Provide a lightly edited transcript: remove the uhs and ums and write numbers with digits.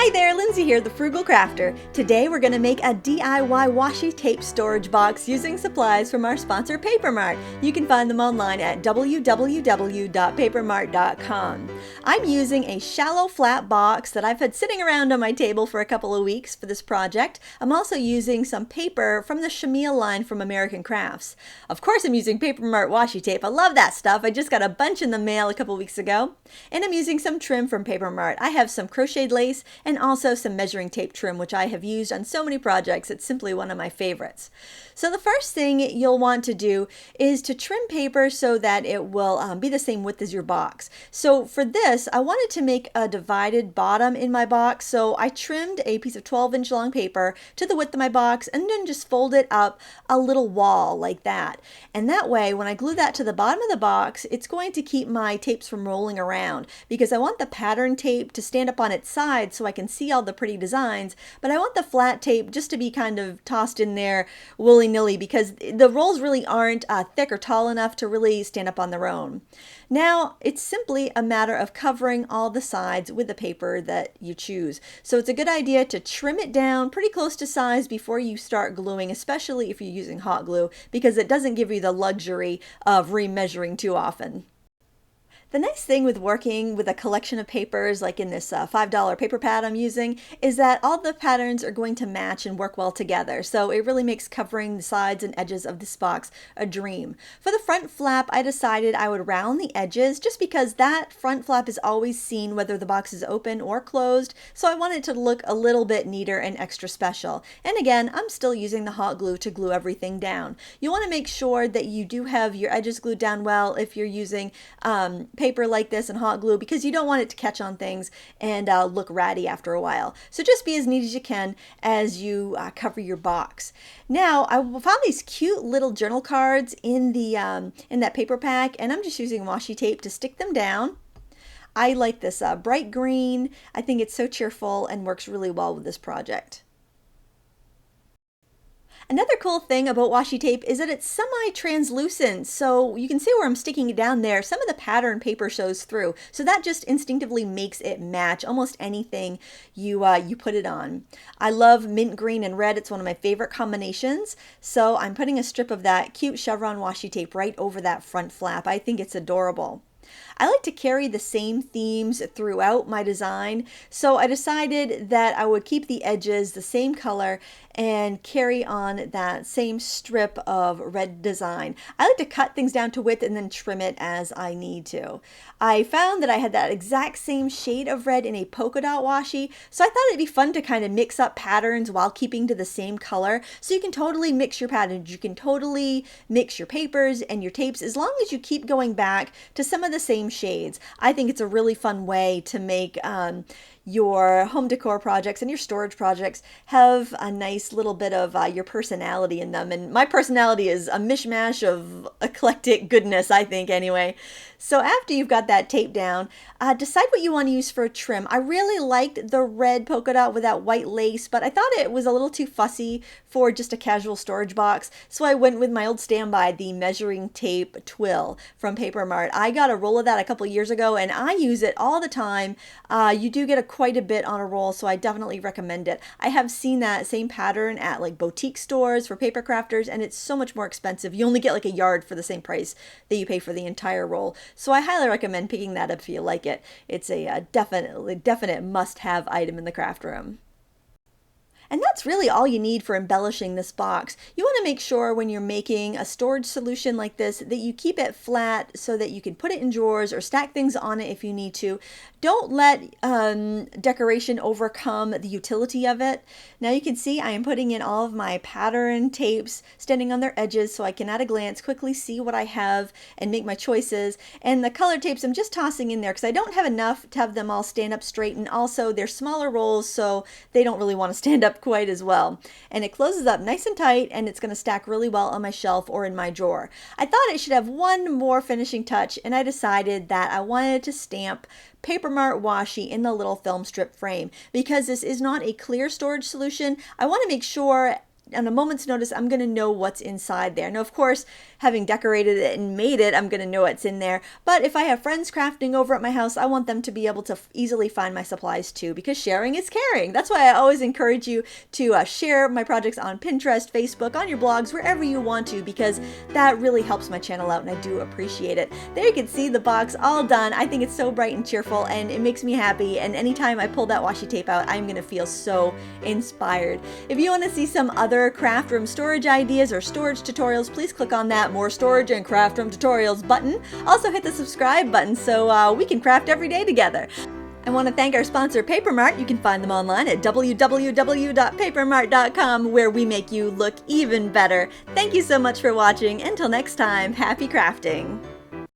Hi there, Lindsay here, the Frugal Crafter. Today we're going to make a DIY washi tape storage box using supplies from our sponsor Paper Mart. You can find them online at www.papermart.com. I'm using a shallow flat box that I've had sitting around on my table for a couple of weeks for this project. I'm also using some paper from the Shimelle line from American Crafts. Of course I'm using Paper Mart washi tape. I love that stuff. I just got a bunch in the mail a couple weeks ago. And I'm using some trim from Paper Mart. I have some crocheted lace and also some measuring tape trim, which I have used on so many projects. It's simply one of my favorites. So the first thing you'll want to do is to trim paper so that it will be the same width as your box. So for this, I wanted to make a divided bottom in my box. So I trimmed a piece of 12-inch long paper to the width of my box and then just fold it up a little wall like that. And that way, when I glue that to the bottom of the box, it's going to keep my tapes from rolling around because I want the pattern tape to stand up on its side so I can see all the pretty designs, but I want the flat tape just to be kind of tossed in there willy-nilly because the rolls really aren't thick or tall enough to really stand up on their own. Now it's simply a matter of covering all the sides with the paper that you choose. So it's a good idea to trim it down pretty close to size before you start gluing, especially if you're using hot glue, because it doesn't give you the luxury of remeasuring too often. The nice thing with working with a collection of papers like in this $5 paper pad I'm using is that all the patterns are going to match and work well together. So it really makes covering the sides and edges of this box a dream. For the front flap, I decided I would round the edges just because that front flap is always seen whether the box is open or closed. So I wanted it to look a little bit neater and extra special. And again, I'm still using the hot glue to glue everything down. You want to make sure that you do have your edges glued down well if you're using paper like this and hot glue, because you don't want it to catch on things and look ratty after a while. So just be as neat as you can as you cover your box. Now I found these cute little journal cards in the in that paper pack, and I'm just using washi tape to stick them down. I like this bright green. I think it's so cheerful and works really well with this project. Another cool thing about washi tape is that it's semi-translucent, so you can see where I'm sticking it down there. Some of the pattern paper shows through, so that just instinctively makes it match almost anything you put it on. I love mint green and red. It's one of my favorite combinations, so I'm putting a strip of that cute chevron washi tape right over that front flap. I think it's adorable. I like to carry the same themes throughout my design, so I decided that I would keep the edges the same color and carry on that same strip of red design. I like to cut things down to width and then trim it as I need to. I found that I had that exact same shade of red in a polka dot washi, so I thought it'd be fun to kind of mix up patterns while keeping to the same color. So you can totally mix your patterns, you can totally mix your papers and your tapes as long as you keep going back to some of the same shades. I think it's a really fun way to make your home decor projects and your storage projects have a nice little bit of your personality in them. And my personality is a mishmash of eclectic goodness, I think, anyway. So after you've got that tape down, decide what you want to use for a trim. I really liked the red polka dot with that white lace, but I thought it was a little too fussy for just a casual storage box. So I went with my old standby, the measuring tape twill from Paper Mart. I got a roll of that a couple years ago and I use it all the time. You do get quite a bit on a roll, so I definitely recommend it. I have seen that same pattern at like boutique stores for paper crafters, and it's so much more expensive. You only get like a yard for the same price that you pay for the entire roll. So I highly recommend picking that up if you like it. It's a definite must-have item in the craft room. And that's really all you need for embellishing this box. You want to make sure when you're making a storage solution like this that you keep it flat so that you can put it in drawers or stack things on it if you need to. Don't let decoration overcome the utility of it. Now you can see I am putting in all of my pattern tapes standing on their edges so I can at a glance quickly see what I have and make my choices. And the color tapes I'm just tossing in there because I don't have enough to have them all stand up straight, and also they're smaller rolls so they don't really want to stand up quite as well. And it closes up nice and tight, and it's going to stack really well on my shelf or in my drawer. I thought it should have one more finishing touch, and I decided that I wanted to stamp Paper Mart washi in the little film strip frame. Because this is not a clear storage solution, I want to make sure on a moment's notice, I'm going to know what's inside there. Now, of course, having decorated it and made it, I'm going to know what's in there. But if I have friends crafting over at my house, I want them to be able to easily find my supplies too, because sharing is caring. That's why I always encourage you to share my projects on Pinterest, Facebook, on your blogs, wherever you want to, because that really helps my channel out and I do appreciate it. There you can see the box all done. I think it's so bright and cheerful and it makes me happy, and anytime I pull that washi tape out, I'm going to feel so inspired. If you want to see some other craft room storage ideas or storage tutorials, please click on that More Storage and Craft Room Tutorials button. Also hit the subscribe button so we can craft every day together. I want to thank our sponsor, Papermart. You can find them online at www.papermart.com, where we make you look even better. Thank you so much for watching. Until next time, happy crafting!